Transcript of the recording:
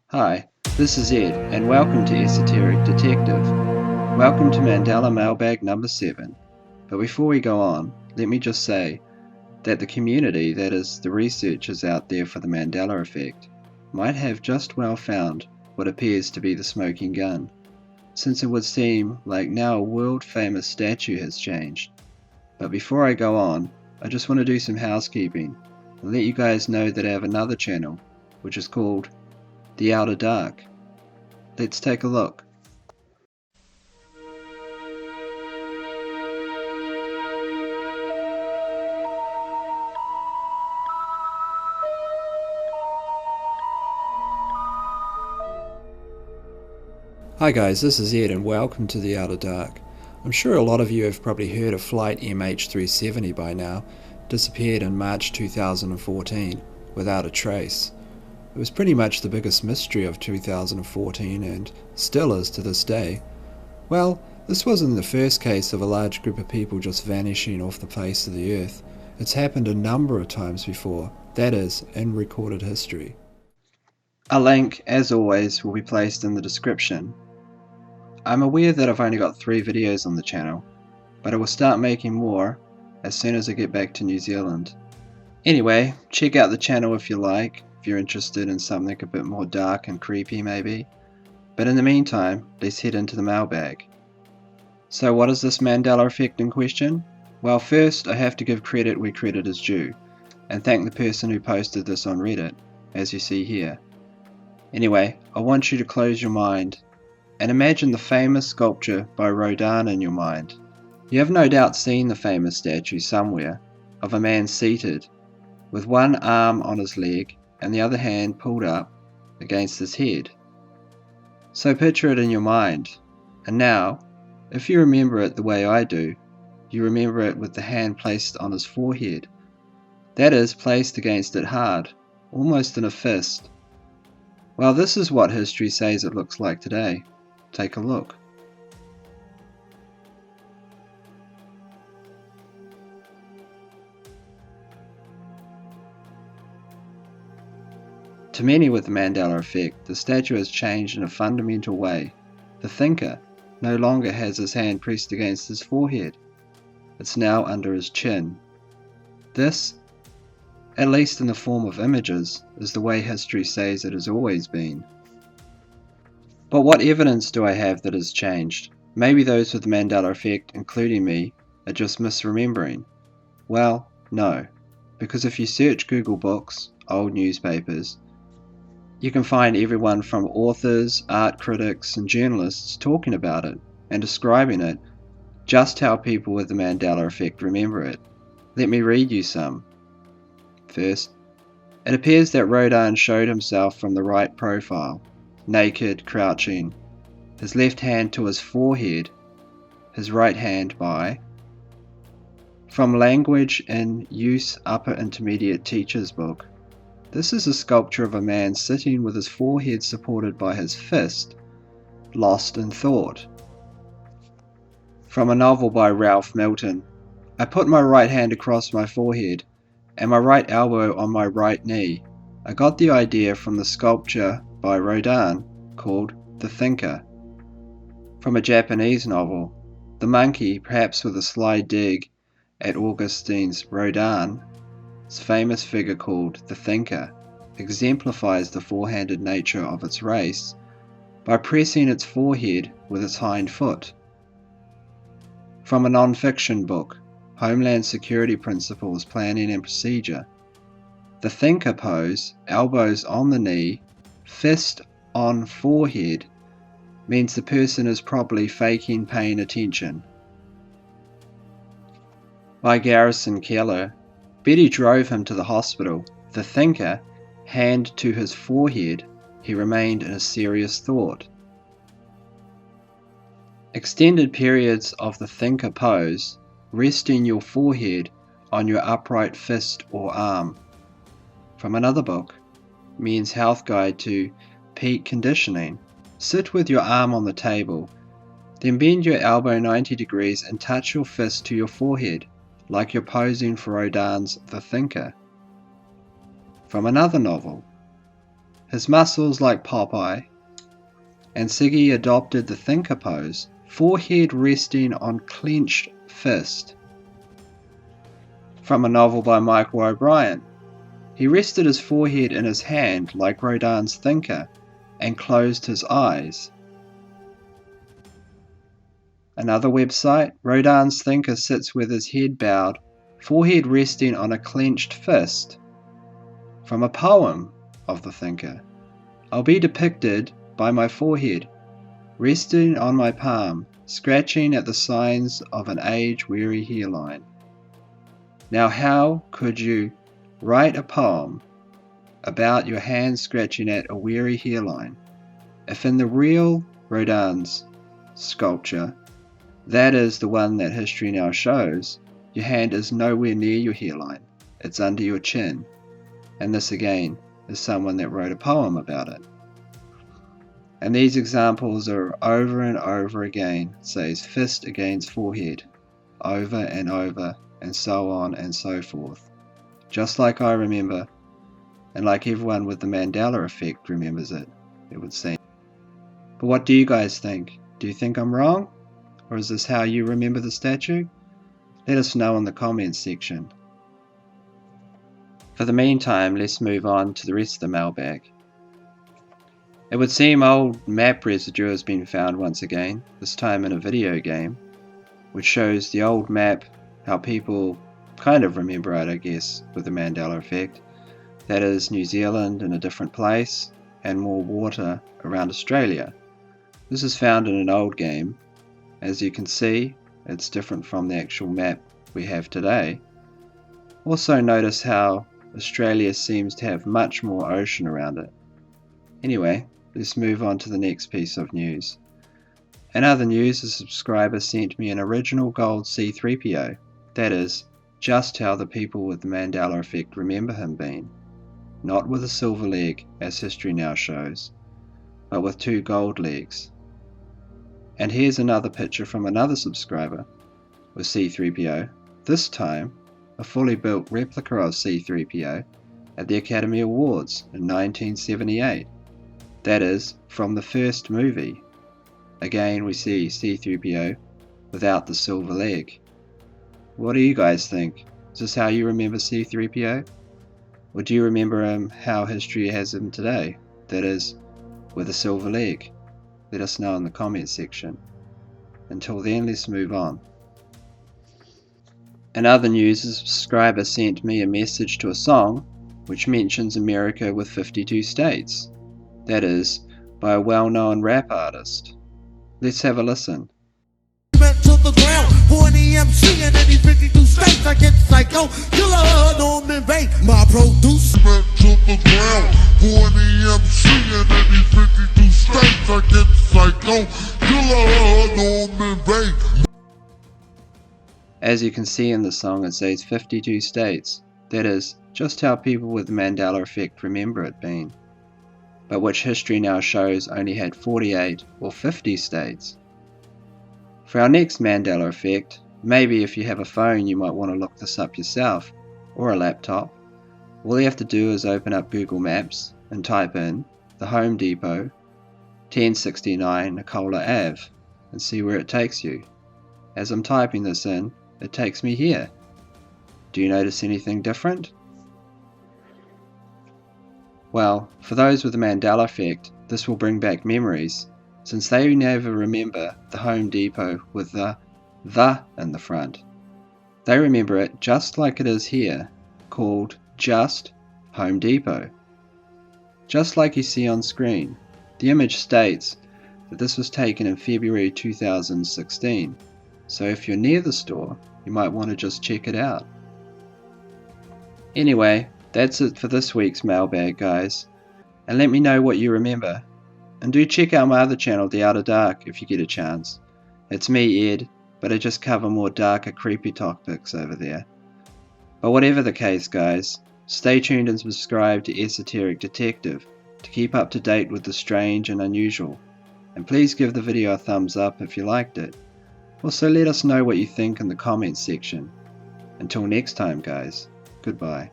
Hi, this is Ed, and welcome to Esoteric Detective. Welcome to Mandela Mailbag number 7. But before we go on, let me just say that the community, that is, the researchers out there for the Mandela effect, might have just well found what appears to be the smoking gun, since it would seem like now a world-famous statue has changed. But before I go on, I just want to do some housekeeping and let you guys know that I have another channel, which is called The Outer Dark. Let's take a look. Hi guys, this is Ed and welcome to The Outer Dark. I'm sure a lot of you have probably heard of Flight MH370 by now. Disappeared in March 2014 without a trace. It was pretty much the biggest mystery of 2014 and still is to this day. Well, this wasn't the first case of a large group of people just vanishing off the face of the earth. It's happened a number of times before, that is, in recorded history. A link, as always, will be placed in the description. I'm aware that I've only got 3 videos on the channel, but I will start making more as soon as I get back to New Zealand. Anyway, check out the channel if you like, if you're interested in something a bit more dark and creepy maybe. But in the meantime, let's head into the mailbag. So what is this Mandela effect in question? Well, first I have to give credit where credit is due, and thank the person who posted this on Reddit, as you see here. Anyway, I want you to close your mind and imagine the famous sculpture by Rodin in your mind. You have no doubt seen the famous statue somewhere of a man seated with one arm on his leg and the other hand pulled up against his head. So picture it in your mind, and now, if you remember it the way I do, you remember it with the hand placed on his forehead. That is, placed against it hard, almost in a fist. Well, this is what history says it looks like today. Take a look. To many with the Mandela effect, the statue has changed in a fundamental way. The thinker no longer has his hand pressed against his forehead. It's now under his chin. This, at least in the form of images, is the way history says it has always been. But what evidence do I have that has changed? Maybe those with the Mandela effect, including me, are just misremembering. Well, no, because if you search Google Books, old newspapers, you can find everyone from authors, art critics, and journalists talking about it and describing it just how people with the Mandela effect remember it. Let me read you some. First, it appears that Rodin showed himself from the right profile, naked, crouching, his left hand to his forehead, his right hand by. From Language in Use Upper Intermediate Teacher's Book. This is a sculpture of a man sitting with his forehead supported by his fist, lost in thought. From a novel by Ralph Milton. I put my right hand across my forehead and my right elbow on my right knee. I got the idea from the sculpture by Rodin called The Thinker. From a Japanese novel, the monkey, perhaps with a sly dig at Augustine's Rodin's famous figure called The Thinker, exemplifies the four-handed nature of its race by pressing its forehead with its hind foot. From a non-fiction book, Homeland Security Principles, Planning and Procedure, the thinker pose, elbows on the knee, fist on forehead, means the person is probably faking paying attention. By Garrison Keillor, Betty drove him to the hospital. The thinker, hand to his forehead, he remained in a serious thought. Extended periods of the thinker pose, resting your forehead on your upright fist or arm. From another book, Men's Health Guide to Peak Conditioning, sit with your arm on the table, then bend your elbow 90 degrees and touch your fist to your forehead, like you're posing for Rodin's The Thinker. From another novel, his muscles like Popeye, and Siggy adopted the thinker pose, forehead resting on clenched fist. From a novel by Michael O'Brien, he rested his forehead in his hand like Rodin's thinker and closed his eyes. Another website, Rodin's thinker sits with his head bowed, forehead resting on a clenched fist. From a poem of the thinker, I'll be depicted by my forehead, resting on my palm, scratching at the signs of an age-weary hairline. Now how could you write a poem about your hand scratching at a weary hairline, if in the real Rodin's sculpture, that is the one that history now shows, your hand is nowhere near your hairline, it's under your chin, and this again is someone that wrote a poem about it. And these examples are over and over again, it says fist against forehead, over and over, and so on and so forth. Just like I remember, and like everyone with the Mandela effect remembers it, it would seem. But what do you guys think? Do you think I'm wrong? Or is this how you remember the statue? Let us know in the comments section. For the meantime, let's move on to the rest of the mailbag. It would seem old map residue has been found once again, this time in a video game, which shows the old map, how people kind of remember it, I guess, with the Mandela effect. That is New Zealand in a different place, and more water around Australia. This is found in an old game. As you can see, it's different from the actual map we have today. Also notice how Australia seems to have much more ocean around it. Anyway, let's move on to the next piece of news. In other news, a subscriber sent me an original gold C3PO. That is, just how the people with the Mandela effect remember him being. Not with a silver leg, as history now shows, but with 2 gold legs. And here's another picture from another subscriber with C3PO, this time a fully built replica of C3PO at the Academy Awards in 1978. That is, from the first movie. Again we see C3PO without the silver leg. What do you guys think? Is this how you remember C3PO? Or do you remember him how history has him today? That is, with a silver leg? Let us know in the comments section. Until then, let's move on. In other news, a subscriber sent me a message to a song which mentions America with 52 states. That is, by a well-known rap artist. Let's have a listen. To the ground, 40 MC in any 52 states. I get psycho, killer, don't invade my produce. To the ground, 40 MC in any 52 states. I get psycho, killer, don't invade. As you can see in the song, it says 52 states. That is, just how people with the Mandela effect remember it being. But which history now shows only had 48 or 50 states. For our next Mandela effect, maybe if you have a phone you might want to look this up yourself, or a laptop. All you have to do is open up Google Maps and type in the Home Depot, 1069 Nicola Ave, and see where it takes you. As I'm typing this in, it takes me here. Do you notice anything different? Well, for those with the Mandela effect, this will bring back memories, since they never remember the Home Depot with the in the front. They remember it just like it is here, called just Home Depot. Just like you see on screen, the image states that this was taken in February 2016, so if you're near the store, you might want to just check it out. Anyway, that's it for this week's mailbag, guys, and let me know what you remember. And do check out my other channel, The Outer Dark, if you get a chance. It's me, Ed, but I just cover more darker, creepy topics over there. But whatever the case, guys, stay tuned and subscribe to Esoteric Detective to keep up to date with the strange and unusual. And please give the video a thumbs up if you liked it. Also let us know what you think in the comments section. Until next time, guys, goodbye.